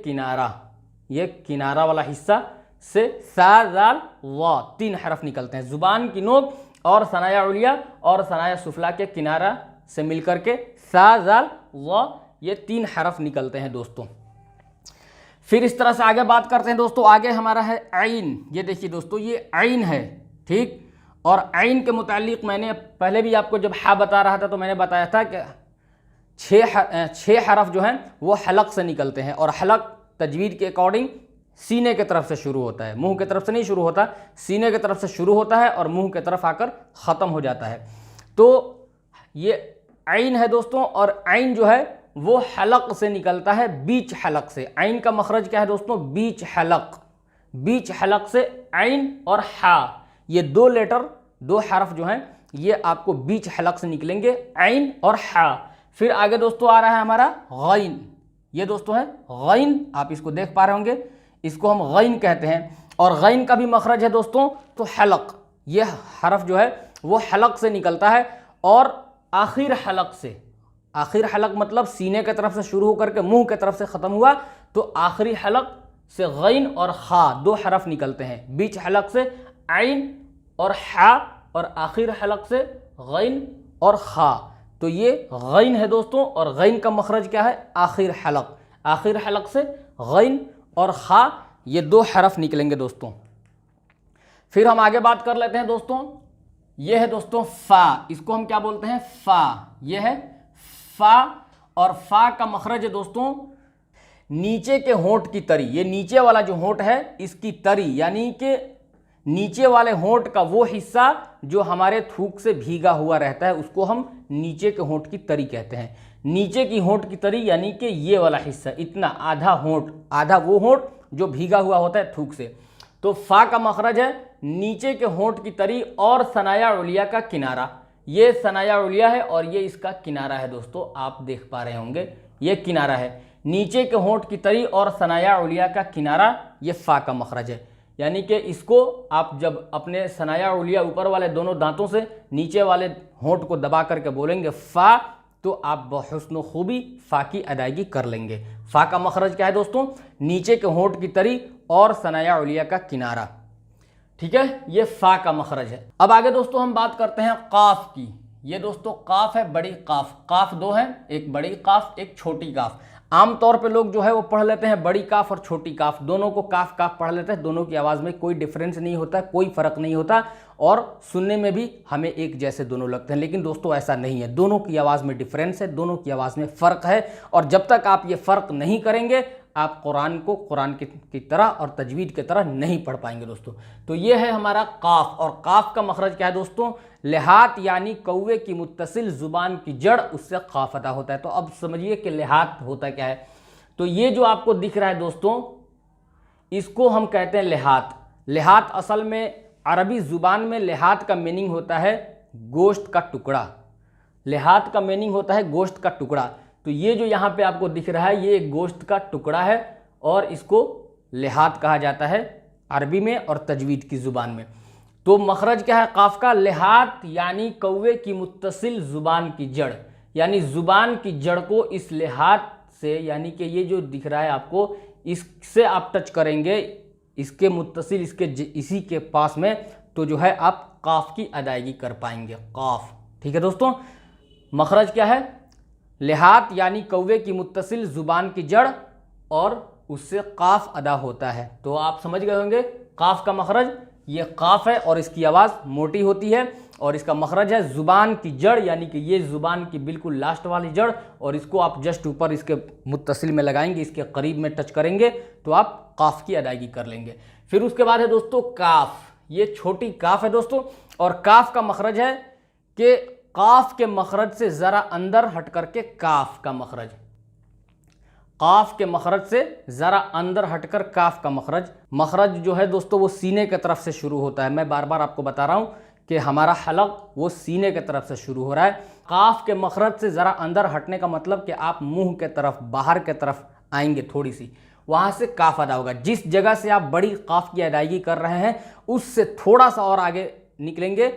किनारा वाला हिस्सा से सा जाल वा 3 हरफ निकलते हैं। जुबान की नोक और सनाया उलिया और सनाया सुफला के किनारा से मिलकर के सा जाल वा ये 3 हरफ निकलते हैं दोस्तों। फिर इस तरह से आगे बात करते हैं दोस्तों। आगे हमारा है आइन। ये देखिए दोस्तों ये आइन है। ठीक, और आइन के मुतालिक मैंने पहले भी आपको जब हा बता रहा था तो मैंने बताया था कि 6 हरफ जो हैं वो हलक से निकलते हैं। और हलक तजवीद के अकॉर्डिंग सीने के तरफ से शुरू होता है, मुंह के तरफ से नहीं शुरू होता, सीने के तरफ से शुरू होता है और मुंह के तरफ आकर ख़त्म हो जाता है। तो ये आइन है दोस्तों। और आइन जो है वो हलक से निकलता है, बीच हलक से। आइन का मखरज क्या है दोस्तों, बीच हलक से आइन और हा, ये 2 लेटर 2 हरफ जो हैं ये आपको बीच हलक से निकलेंगे, आइन और हा। फिर आगे दोस्तों आ रहा है हमारा गैन। ये दोस्तों है गैन, आप इसको देख पा रहे होंगे, इसको हम गैन कहते हैं। और गैन का भी मखरज है दोस्तों तो हलक, ये हरफ जो है वो हलक से निकलता है और आखिर हलक मतलब सीने के तरफ से शुरू होकर के मुंह के तरफ से ख़त्म हुआ तो आखिरी हलक से गैन और खा 2 हरफ निकलते हैं। बीच हलक से आइन और हा और आखिर हलक से गैन और खा। तो ये गैन है दोस्तों। और गैन का मखरज क्या है, आखिर हलक से गैन और खा, ये 2 हरफ निकलेंगे दोस्तों। फिर हम आगे बात कर लेते हैं दोस्तों। ये है दोस्तों फ़ा, इसको हम क्या बोलते हैं, फ़ा। ये है फ़ा और फ़ा का मखरज है दोस्तों नीचे के होंठ की तरी। ये नीचे वाला जो होंठ है इसकी तरी, यानी कि नीचे वाले होंठ का वो हिस्सा जो हमारे थूक से भीगा हुआ रहता है उसको हम नीचे के होंठ की तरी कहते हैं। नीचे की होंठ की तरी यानी कि ये वाला हिस्सा, इतना आधा होंठ, आधा वो होंठ जो भीगा हुआ होता है थूक से। तो फ़ा का मखरज है नीचे के होंठ की तरी और सनाया उलिया का किनारा। ये सनाया उलिया है और ये इसका किनारा है दोस्तों, आप देख पा रहे होंगे ये किनारा है। नीचे के होंठ की तरी और सनाया उलिया का किनारा, ये फ़ा का मखरज है। यानी कि इसको आप जब अपने सनाया उलिया ऊपर वाले दोनों दांतों से नीचे वाले होंठ को दबा करके बोलेंगे फ़ा, तो आप बहुस्न खूबी फ़ा की अदायगी कर लेंगे। फ़ा का मखरज क्या है दोस्तों, नीचे के होंठ की तरी और सनाया उलिया का किनारा। ठीक है, ये फ़ा का मखरज है। अब आगे दोस्तों हम बात करते हैं काफ की। ये दोस्तों काफ है, बड़ी काफ। काफ 2 है, एक बड़ी काफ एक छोटी काफ। आम तौर पे लोग जो है वो पढ़ लेते हैं बड़ी काफ और छोटी काफ, दोनों को काफ काफ पढ़ लेते हैं, दोनों की आवाज़ में कोई डिफरेंस नहीं होता, कोई फ़र्क नहीं होता और सुनने में भी हमें एक जैसे दोनों लगते हैं। लेकिन दोस्तों ऐसा नहीं है, दोनों की आवाज़ में डिफरेंस है, दोनों की आवाज़ में फ़र्क है। और जब तक आप ये फ़र्क नहीं करेंगे आप कुरान को कुरान की तरह और तजवीद की तरह नहीं पढ़ पाएंगे दोस्तों। तो ये है हमारा काफ, और काफ का मखरज क्या है दोस्तों? लिहात, यानी कौवे की मुत्तसिल ज़ुबान की जड़, उससे काफ अदा होता है। तो अब समझिए कि लिहात होता क्या है। तो ये जो आपको दिख रहा है दोस्तों, इसको हम कहते हैं लिहात। लिहात असल में अरबी ज़ुबान में लिहात का मीनिंग होता है गोश्त का टुकड़ा। लिहात का मीनिंग होता है गोश्त का टुकड़ा। तो ये जो यहाँ पे आपको दिख रहा है ये एक गोश्त का टुकड़ा है और इसको लिहात कहा जाता है अरबी में और तजवीद की ज़ुबान में। तो मखरज क्या है काफ का? लिहात, यानी कौवे की मुत्तसिल ज़ुबान की जड़, यानी ज़ुबान की जड़ को इस लिहात से, यानी कि ये जो दिख रहा है आपको, इससे आप टच करेंगे, इसके मुत्तसिल, इसी के पास में, तो जो है आप काफ की अदायगी कर पाएंगे, काफ। ठीक है दोस्तों, मखरज क्या है? लिहात यानी कौवे की मुत्तसिल ज़ुबान की जड़ और उससे काफ अदा होता है। तो आप समझ गए होंगे काफ का मखरज, ये काफ है और इसकी आवाज़ मोटी होती है और इसका मखरज है ज़ुबान की जड़, यानी कि ये ज़ुबान की बिल्कुल लास्ट वाली जड़, और इसको आप जस्ट ऊपर इसके मुत्तसिल में लगाएंगे, इसके करीब में टच करेंगे तो आप काफ की अदायगी कर लेंगे। फिर उसके बाद है दोस्तों काफ, ये छोटी काफ है दोस्तों, और काफ का मखरज है कि काफ के मखरज से ज़रा अंदर हट करके काफ का मखरज, काफ के मखरज से ज़रा अंदर हटकर काफ का मखरज जो है दोस्तों वो सीने की तरफ से शुरू होता है। मैं बार बार आपको बता रहा हूँ कि हमारा हलक वो सीने की तरफ से शुरू हो रहा है। काफ के मखरज से ज़रा अंदर हटने का मतलब कि आप मुंह के तरफ, बाहर के तरफ आएंगे थोड़ी सी, वहाँ से काफ अदा होगा। जिस जगह से आप बड़ी काफ की अदायगी कर रहे हैं उससे थोड़ा सा और आगे निकलेंगे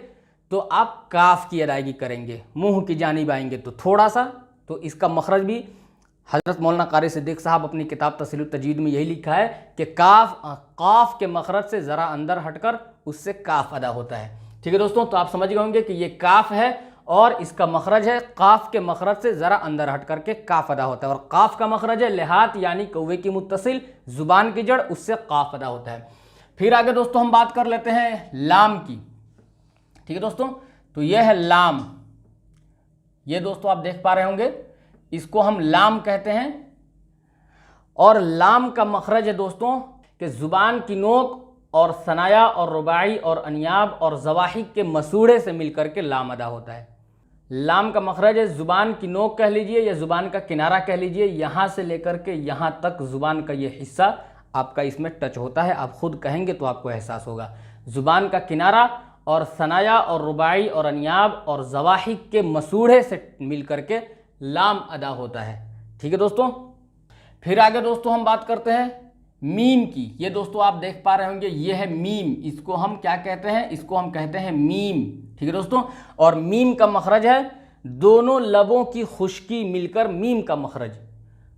तो आप काफ की अदायगी करेंगे, मुंह की जानिब आएंगे तो थोड़ा सा। तो इसका मखरज भी हज़रत मौलाना कारी सिद्दीक़ साहब अपनी किताब तस्सीलुत तजवीद में यही लिखा है कि काफ के मखरज से ज़रा अंदर हटकर उससे काफ अदा होता है। ठीक है दोस्तों, तो आप समझ गए होंगे कि ये काफ है और इसका मखरज है काफ के मखरज से ज़रा अंदर हट करके काफ अदा होता है। और काफ का मखरज है लिहात, यानी कौवे की मुत्तसिल ज़ुबान की जड़, उससे काफ अदा होता है। फिर आगे दोस्तों हम बात कर लेते हैं लाम की। ठीक है दोस्तों, तो यह है लाम, ये दोस्तों आप देख पा रहे होंगे, इसको हम लाम कहते हैं। और लाम का मखरज है दोस्तों कि ज़ुबान की नोक और सनाया और रुबाई और अनियाब और ज़वाहिक के मसूड़े से मिलकर के लाम अदा होता है। लाम का मखरज है ज़ुबान की नोक कह लीजिए या ज़ुबान का किनारा कह लीजिए, यहाँ से लेकर के यहाँ तक ज़ुबान का ये हिस्सा आपका इसमें टच होता है। आप खुद कहेंगे तो आपको एहसास होगा। ज़ुबान का किनारा और सनाया और रुबाई और अनियाब और ज़वाहिक के मसूड़े से मिल करके लाम अदा होता है। ठीक है दोस्तों, फिर आगे दोस्तों हम बात करते हैं मीम की। ये दोस्तों आप देख पा रहे होंगे, ये है मीम, इसको हम क्या कहते हैं? इसको हम कहते हैं मीम। ठीक है दोस्तों, और मीम का मखरज है दोनों लबों की खुश्की मिलकर मीम का मखरज,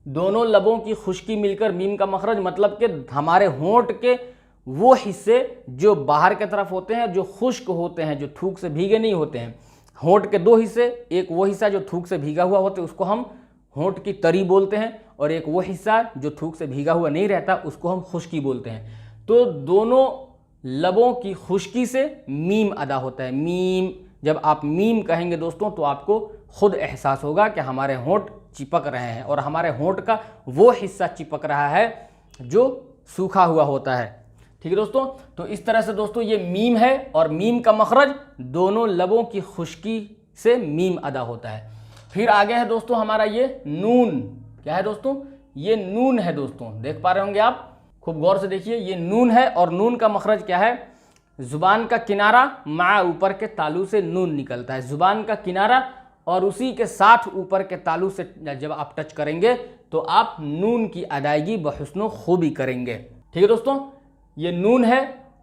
दोनों लबों की खुश्की मिलकर मीम का मखरज, मतलब कि हमारे होंठ के वो हिस्से जो बाहर की तरफ होते हैं, जो खुश्क होते हैं, जो थूक से भीगे नहीं होते हैं। होंठ के दो हिस्से, एक वो हिस्सा जो थूक से भीगा हुआ होता है उसको हम होंठ की तरी बोलते हैं, और एक वो हिस्सा जो थूक से भीगा हुआ नहीं रहता उसको हम खुश्की बोलते हैं। तो दोनों लबों की खुश्की से मीम अदा होता है। मीम, जब आप मीम कहेंगे दोस्तों तो आपको खुद एहसास होगा कि हमारे होंठ चिपक रहे हैं और हमारे होंठ का वो हिस्सा चिपक रहा है जो सूखा हुआ होता है। ठीक है दोस्तों, तो इस तरह से दोस्तों ये मीम है और मीम का मखरज दोनों लबों की खुश्की से मीम अदा होता है। फिर आगे है दोस्तों हमारा ये नून। क्या है दोस्तों? ये नून है दोस्तों, देख पा रहे होंगे आप, खूब गौर से देखिए, ये नून है और नून का मखरज क्या है? जुबान का किनारा मा ऊपर के तालू से नून निकलता है, जुबान का किनारा और उसी के साथ ऊपर के तालू से जब आप टच करेंगे तो आप नून की अदायगी बहुस्न खूबी करेंगे। ठीक है दोस्तों, ये नून है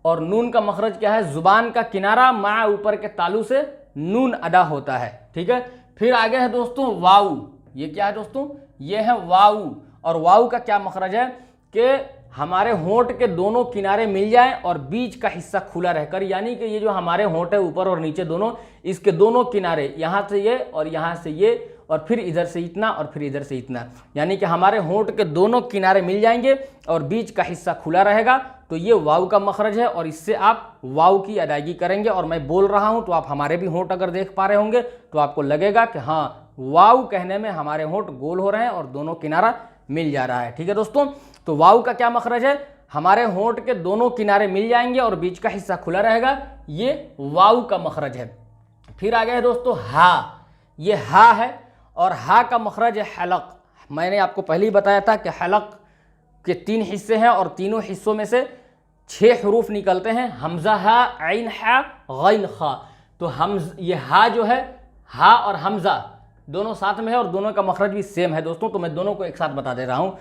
और नून का मखरज क्या है? जुबान का किनारा मा ऊपर के तालू से नून अदा होता है। ठीक है, फिर आगे है दोस्तों वाऊ। ये क्या है दोस्तों? ये है वाऊ, और वाऊ का क्या मखरज है कि हमारे होंठ के दोनों किनारे मिल जाएं और बीच का हिस्सा खुला रहकर, यानी कि ये जो हमारे होंठ है ऊपर और नीचे दोनों, इसके दोनों किनारे, यहाँ से ये और यहाँ से ये, और फिर इधर से इतना और फिर इधर से इतना, यानी कि हमारे होंठ के दोनों किनारे मिल जाएंगे और बीच का हिस्सा खुला रहेगा। तो ये वाव का मखरज है और इससे आप वाव की अदायगी करेंगे। और मैं बोल रहा हूँ तो आप हमारे भी होंठ अगर देख पा रहे होंगे तो आपको लगेगा कि हाँ, वाव कहने में हमारे होंठ गोल हो रहे हैं और दोनों किनारा मिल जा रहा है। ठीक है दोस्तों, तो वाव का क्या मखरज है? हमारे होंठ के दोनों किनारे मिल जाएंगे और बीच का हिस्सा खुला रहेगा, ये वाव का मखरज है। फिर आ गया है दोस्तों हा। ये हा है और हा का मखरज है हलक। मैंने आपको पहले ही बताया था कि हलक के 3 हिस्से हैं और तीनों हिस्सों में से 6 हरूफ निकलते हैं, हमजा हा, ऐन हा, गैन खा। तो ये हा जो है, हा और हमजा दोनों साथ में है और दोनों का मखरज भी सेम है दोस्तों। तो मैं दोनों को एक साथ बता दे रहा हूँ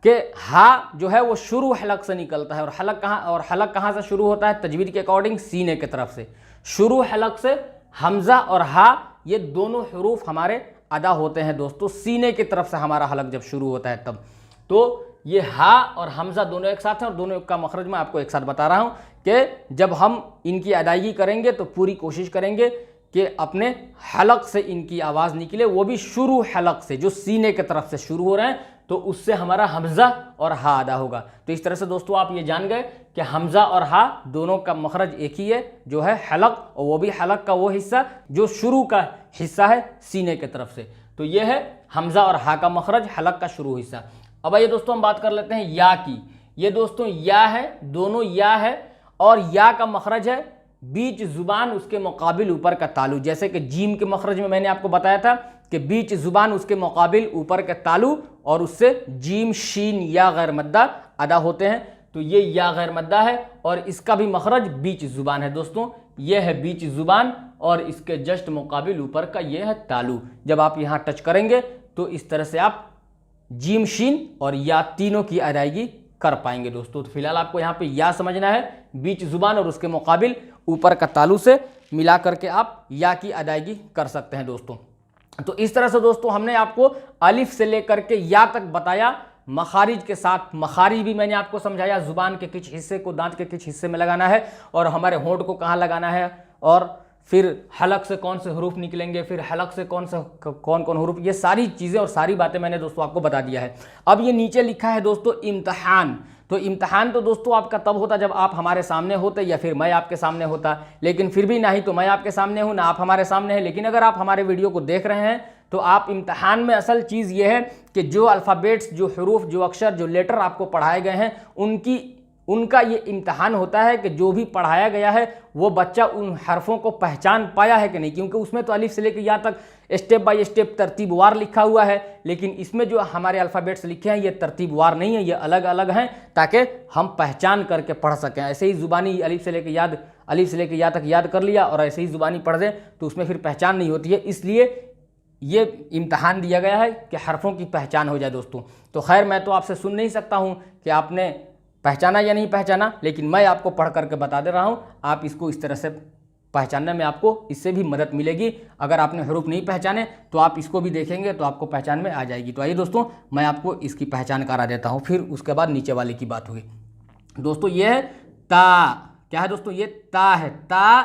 कि हा जो है वो शुरू हलक से निकलता है और हलक कहाँ से शुरू होता है? तजवीद के अकॉर्डिंग सीने की तरफ से। शुरू हलक से हमजा और हा ये दोनों हरूफ हमारे अदा होते हैं दोस्तों, सीने की तरफ से हमारा हलक जब शुरू होता है तब। तो ये हा और हमजा दोनों एक साथ हैं और दोनों का मखरज मैं आपको एक साथ बता रहा हूँ कि जब हम इनकी अदायगी करेंगे तो पूरी कोशिश करेंगे कि अपने हलक से इनकी आवाज़ निकले, वो भी शुरू हलक से, जो सीने की तरफ से शुरू हो रहे हैं, तो उससे हमारा हमजा और हा अदा होगा। तो इस तरह से दोस्तों आप ये जान गए कि हमजा और हा दोनों का मखरज एक ही है, जो है हलक, और वो भी हलक का वो हिस्सा जो शुरू का हिस्सा है सीने की तरफ से। तो ये है हमजा और हा का मखरज, हलक का शुरू हिस्सा। अब आइए दोस्तों हम बात कर लेते हैं या की। ये दोस्तों या है, दोनों या है और या का मखरज है बीच जुबान उसके मुकाबिल ऊपर का तालु। जैसे कि जीम के मखरज में मैंने आपको बताया था कि बीच जुबान उसके मुकाबिल ऊपर का तालु और उससे जीम, शीन या गैर मद्दा अदा होते हैं। तो ये या गैर मद्दा है और इसका भी मखरज बीच जुबान है दोस्तों। ये है बीच जुबान और इसके जस्ट मुकाबिल ऊपर का ये है तालु। जब आप यहाँ टच करेंगे तो इस तरह से आप जीम, शीन और या तीनों की अदायगी कर पाएंगे दोस्तों। तो फिलहाल आपको यहाँ पे या समझना है, बीच जुबान और उसके मुकाबिल ऊपर का तालु से मिला करके आप या की अदायगी कर सकते हैं दोस्तों। तो इस तरह से दोस्तों हमने आपको अलिफ से लेकर के या तक बताया, मखारिज के साथ। मखारिज भी मैंने आपको समझाया, जुबान के किस हिस्से को दांत के किस हिस्से में लगाना है और हमारे होंठ को कहाँ लगाना है, और फिर हलक से कौन से हरूफ निकलेंगे, फिर हलक से कौन कौन हरूफ, ये सारी चीज़ें और सारी बातें मैंने दोस्तों आपको बता दिया है। अब ये नीचे लिखा है दोस्तों इम्तहान। तो इम्तहान तो दोस्तों आपका तब होता जब आप हमारे सामने होते या फिर मैं आपके सामने होता, लेकिन फिर भी ना ही तो मैं आपके सामने हूँ ना आप हमारे सामने हैं। लेकिन अगर आप हमारे वीडियो को देख रहे हैं तो आप इम्तहान में असल चीज़ ये है कि जो अल्फ़ाबेट्स, जो हरूफ, जो अक्षर, जो लेटर आपको पढ़ाए गए हैं उनका ये इम्तहान होता है कि जो भी पढ़ाया गया है वो बच्चा उन हरफों को पहचान पाया है कि नहीं। क्योंकि उसमें तो अलिफ से लेकर या तक स्टेप बाय स्टेप तरतीबवार लिखा हुआ है, लेकिन इसमें जो हमारे अल्फ़ाबेट्स लिखे हैं ये तरतीबवार नहीं है, ये अलग अलग हैं ताकि हम पहचान करके पढ़ सकें। ऐसे ही ज़ुबानी अलिफ से लेकर या तक याद कर लिया और ऐसे ही ज़ुबानी पढ़ दें तो उसमें फिर पहचान नहीं होती है। इसलिए ये इम्तहान दिया गया है कि हरफों की पहचान हो जाए दोस्तों। तो खैर मैं तो आपसे सुन नहीं सकता हूँ कि आपने पहचाना या नहीं पहचाना, लेकिन मैं आपको पढ़ करके बता दे रहा हूँ। आप इसको इस तरह से पहचानने में आपको इससे भी मदद मिलेगी। अगर आपने हरूफ नहीं पहचाने तो आप इसको भी देखेंगे तो आपको पहचान में आ जाएगी। तो आइए दोस्तों मैं आपको इसकी पहचान करा देता हूँ, फिर उसके बाद नीचे वाले की बात होगी। दोस्तों ये है ता। क्या है दोस्तों? ये ता है, ता,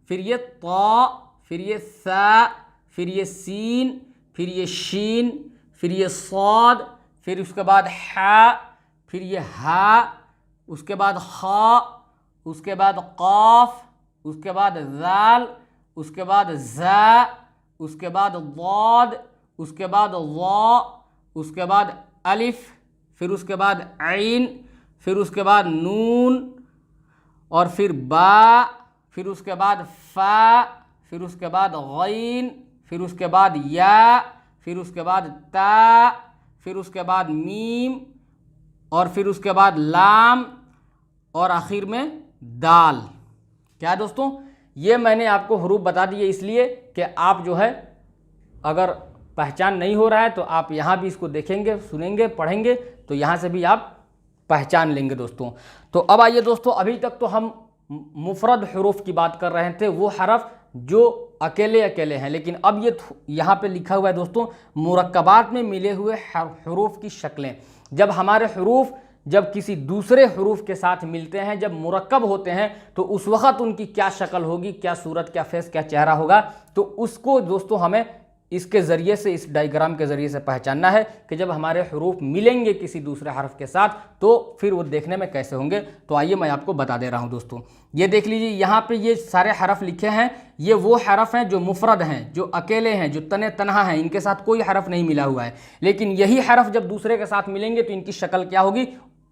फिर ये तौ, फिर ये सा, फिर ये सीन, फिर ये शीन, फिर ये सौद, फिर उसके बाद हा, फिर ये हा, उसके बाद खा, उसके बाद क़ाफ, उसके बाद ज़ाल, उसके बाद ज़ा, उसके बाद ज़ाद, उसके बाद ज़ा, उसके बाद अलिफ, फिर उसके बाद ऐन, फिर उसके बाद नून और फिर बा, फिर उसके बाद फ़ा, फिर उसके बाद गैन, फिर उसके बाद या, फिर उसके बाद ता, फिर उसके बाद मीम और फिर उसके बाद लाम और आखिर में दाल। क्या दोस्तों? ये मैंने आपको हरूफ बता दिए इसलिए कि आप जो है अगर पहचान नहीं हो रहा है तो आप यहाँ भी इसको देखेंगे, सुनेंगे, पढ़ेंगे तो यहाँ से भी आप पहचान लेंगे दोस्तों। तो अब आइए दोस्तों, अभी तक तो हम मुफरद हरूफ की बात कर रहे थे, वो हरफ जो अकेले अकेले हैं, लेकिन अब ये यहाँ पे लिखा हुआ है दोस्तों मुरक्कबात में मिले हुए हरूफ की शक्लें। जब हमारे हरूफ जब किसी दूसरे हरूफ के साथ मिलते हैं, जब मुरक्कब होते हैं तो उस वक़्त उनकी क्या शक्ल होगी, क्या सूरत, क्या फेस, क्या चेहरा होगा, तो उसको दोस्तों हमें इसके ज़रिए से, इस डायग्राम के ज़रिए से पहचानना है कि जब हमारे हरूफ मिलेंगे किसी दूसरे हरफ के साथ तो फिर वो देखने में कैसे होंगे। तो आइए मैं आपको बता दे रहा हूँ दोस्तों। ये देख लीजिए, यहाँ पे ये सारे हरफ लिखे हैं, ये वो हरफ हैं जो मुफरद हैं, जो अकेले हैं, जो तने तनहा हैं, इनके साथ कोई हरफ नहीं मिला हुआ है। लेकिन यही हरफ जब दूसरे के साथ मिलेंगे तो इनकी शक्ल क्या होगी,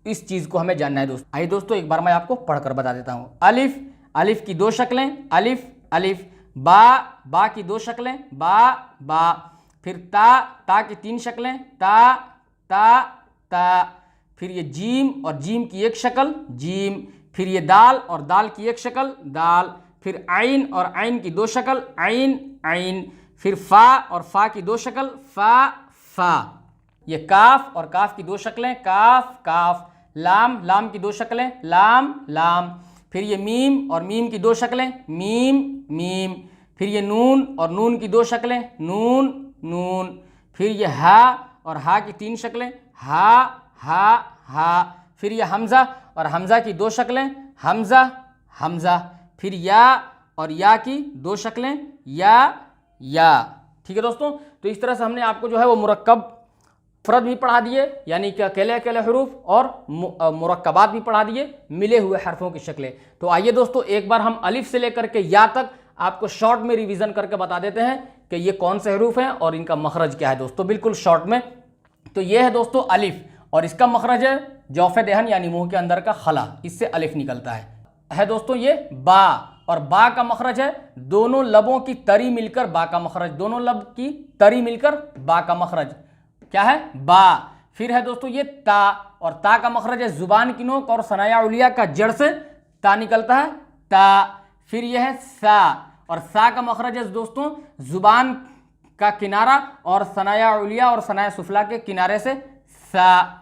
इस चीज़ को हमें जानना है दोस्तों। आइए दोस्तों एक बार मैं आपको पढ़कर बता देता हूँ। अलिफ, अलिफ की दो शक्लें, अलिफ अलिफ। बा, बा की दो शक्लें, बा बा। फिर ता, ता की तीन शक्लें, ता ता ता। फिर ये जीम और जीम की एक शक्ल, जीम। फिर ये दाल और दाल की एक शक्ल, दाल। फिर आइन और आइन की दो शक्ल, आइन आइन। फिर फा और फा की दो शक्ल, फा फा। ये काफ और काफ की दो शक्लें, काफ काफ। लाम, लाम की दो शक्लें, लाम लाम। फिर ये मीम और मीम की दो शक्लें, मीम मीम। फिर ये नून और नून की दो शक्लें, नून नून। फिर ये हा और हा की तीन शक्लें, हा हा हा। फिर ये हमज़ा और हमज़ा की दो शक्लें, हमज़ा हमज़ा। फिर या और या की दो शक्लें, या। ठीक है दोस्तों, तो इस तरह से हमने आपको जो है वो मुरक्कब मुफरद भी पढ़ा दिए, यानी कि अकेले अकेले हरूफ, और मुरक्कबात भी पढ़ा दिए, मिले हुए हरफों की शक्लें। तो आइए दोस्तों एक बार हम अलिफ से लेकर के या तक आपको शॉर्ट में रिवीजन करके बता देते हैं कि ये कौन से हरूफ हैं और इनका मखरज क्या है दोस्तों, बिल्कुल शॉर्ट में। तो ये है दोस्तों अलिफ, और इसका मखरज है जौफ़े देहन यानी मुंह के अंदर का खला, इससे अलिफ निकलता है दोस्तों। ये बा, और बा का मखरज है दोनों लबों की तरी मिलकर बा का मखरज, दोनों लब की तरी मिलकर बा का मखरज क्या है, बा। फिर है दोस्तों ये ता, और ता का मखरज है जुबान की नोक और सनाया उलिया का जड़ से ता निकलता है, ता। फिर यह है सा, और सा का मखरज है दोस्तों जुबान का किनारा और सनाया उलिया और सनाया सुफला के किनारे से, सा।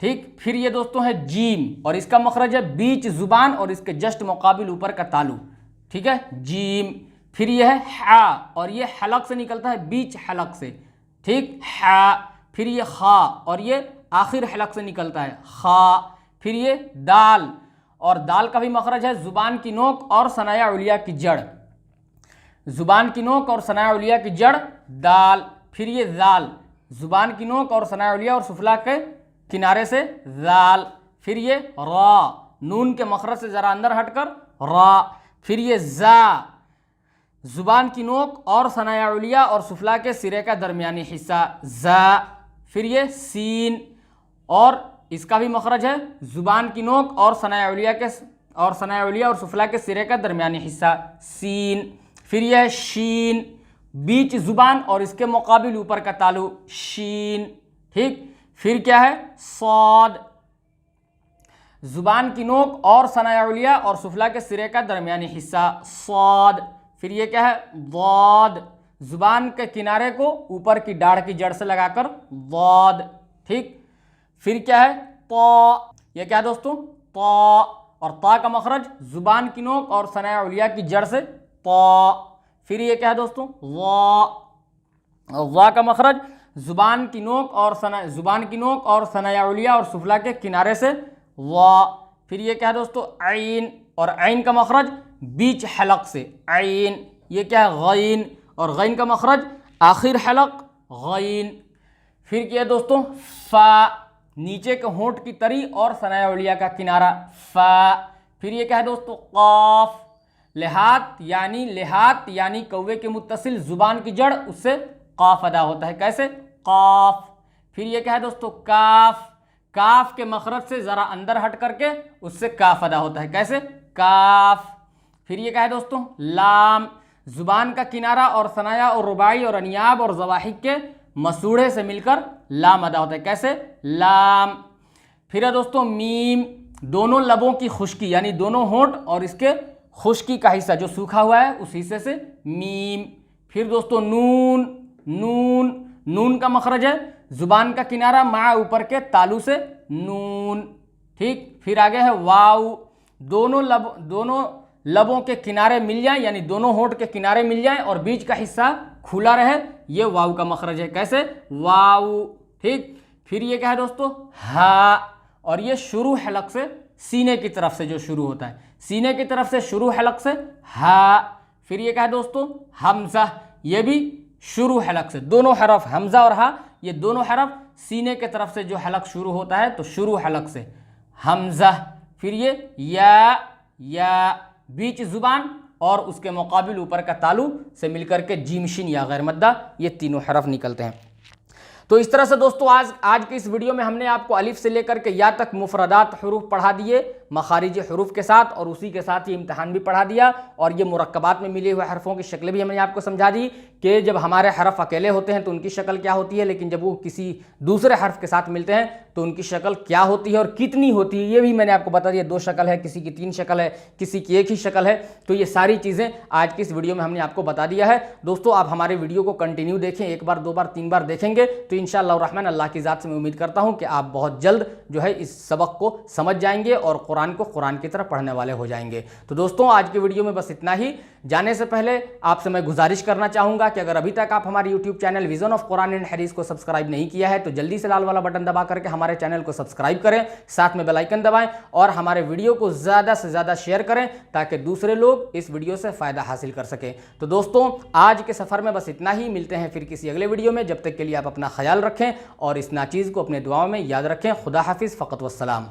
ठीक। फिर ये दोस्तों है जीम, और इसका मखरज है बीच जुबान और इसके जस्ट मुकाबिल ऊपर का तालु, ठीक है, जीम। फिर यह है हा, और ये हलक से निकलता है, बीच हलक से, ठीक, हा। फिर ये खा, और ये आखिर हलक से निकलता है, खा। फिर ये दाल, और दाल का भी मखरज है जुबान की नोक और सनाया उलिया की जड़, जुबान की नोक और सनाया उलिया की जड़, दाल। फिर ये जाल, जुबान की नोक और सनाया उलिया और सुफला के किनारे से, जाल। फिर ये रा, नून के मखरज से ज़रा अंदर हटकर, रा। फिर ये जा, जुबान की नोक और सनाया उलिया और सुफला के सिरे का दरमियानी हिस्सा, जा। फिर ये सीन, और इसका भी मखरज है जुबान की नोक और सनाया उलिया और सुफला के सिरे का दरमियानी हिस्सा, सीन। फिर यह शीन, बीच जुबान और इसके मुकाबिल ऊपर का तालु, शीन, ठीक। फिर क्या है सौद, जुबान की नोक और सनाया उलिया और सुफला के सिरे का दरमियानी हिस्सा, सौद। फिर ये क्या है दौद, जुबान के किनारे को ऊपर की दाढ़ की जड़ से लगाकर, दौद, ठीक। फिर क्या है तो, ये क्या है दोस्तों, तो, और ता का मखरज जुबान की नोक और सनाया उलिया की जड़ से, तो। फिर ये क्या है दोस्तों वा का मखरज जुबान की नोक और सनाया उलिया और सुफला के किनारे से, वा। फिर ये क्या है दोस्तों आइन, और आइन का मखरज बीच हलक से, आइन। ये क्या है गईन, और गईन का मखरज आखिर हलक, गईन। फिर क्या है दोस्तों फा, नीचे के होंठ की तरी और सनाया उलिया का किनारा, फा। फिर ये क्या है दोस्तों काफ, लेहात यानी कौवे के मुत्तसिल जुबान की जड़, उससे काफ अदा होता है, कैसे, काफ। फिर ये क्या है दोस्तों काफ, काफ के मखरज से ज़रा अंदर हट करके उससे काफ अदा होता है, कैसे, काफ। फिर ये क्या है दोस्तों लाम, जुबान का किनारा और सनाया और रुबाई और अनियाब और जवाहिक के मसूड़े से मिलकर लाम अदा होता है, कैसे, लाम। फिर है दोस्तों मीम, दोनों लबों की खुश्की यानी दोनों होंठ और इसके खुश्की का हिस्सा जो सूखा हुआ है उस हिस्से से, मीम। फिर दोस्तों नून का मखरज है जुबान का किनारा मा ऊपर के तालू से, नून, ठीक। फिर आगे है वाव, दोनों लबों के किनारे मिल जाएं यानी दोनों होंठ के किनारे मिल जाएं और बीच का हिस्सा खुला रहे, ये वाव का मखरज है, कैसे, वाव, ठीक। फिर ये क्या है दोस्तों हा, और ये शुरू हलक से सीने की तरफ से जो शुरू होता है, सीने की तरफ से शुरू हलक से, हा। फिर ये क्या है दोस्तों हमजा, ये भी शुरू हलक से, दोनों हरफ हमजा और हा ये दोनों हरफ सीने के तरफ से जो हलक शुरू होता है तो शुरू हलक से हमजा, फिर ये या बीच जुबान और उसके मुकाबिल ऊपर का तालु से मिलकर के जीमशिन या गैर मद्दा, ये तीनों हरफ निकलते हैं। तो इस तरह से दोस्तों आज की इस वीडियो में हमने आपको अलिफ से लेकर के या तक मुफरदात हरूफ पढ़ा दिए मखारिज हरूफ के साथ, और उसी के साथ ये इम्तहान भी पढ़ा दिया, और ये मुरक्कबात में मिले हुए हरफों की शक्लें भी हमने आपको समझा दी कि जब हमारे हरफ अकेले होते हैं तो उनकी शक्ल क्या होती है, लेकिन जब वो किसी दूसरे हरफ के साथ मिलते हैं तो उनकी शक्ल क्या होती है और कितनी होती है ये भी मैंने आपको बता दिया। 2 शक्ल है, किसी की 3 शक्ल है, किसी की 1 ही शक्ल है। तो ये सारी चीज़ें आज की इस वीडियो में हमने आपको बता दिया है। दोस्तों आप हमारे वीडियो को कंटिन्यू देखें, 1 बार 2 बार 3 बार देखेंगे तो इंशाअल्लाह रहमान अल्लाह की ज़ात से मैं उम्मीद करता हूँ कि आप बहुत जल्द जो है इस सबक को समझ जाएंगे और कुरान को कुरान की तरह पढ़ने वाले हो जाएंगे। तो दोस्तों आज की वीडियो में बस इतना ही। जाने से पहले आपसे मैं गुजारिश करना चाहूँगा कि अगर अभी तक आप हमारे YouTube channel vision of Quran and हदीस को सब्सक्राइब नहीं किया है तो जल्दी से लाल वाला बटन दबा करके हमारे चैनल को सब्सक्राइब करें, साथ में बेल आइकन दबाएं और हमारे वीडियो को ज़्यादा से ज़्यादा शेयर करें ताकि दूसरे लोग इस वीडियो से फ़ायदा हासिल कर सकें। तो दोस्तों आज के सफ़र में बस इतना ही। मिलते हैं फिर किसी अगले वीडियो में। जब तक के लिए आप अपना ख्याल रखें और इस नाचीज़ को अपने दुआओं में याद रखें। खुदा हाफिज़, फ़क़त वस्सलाम।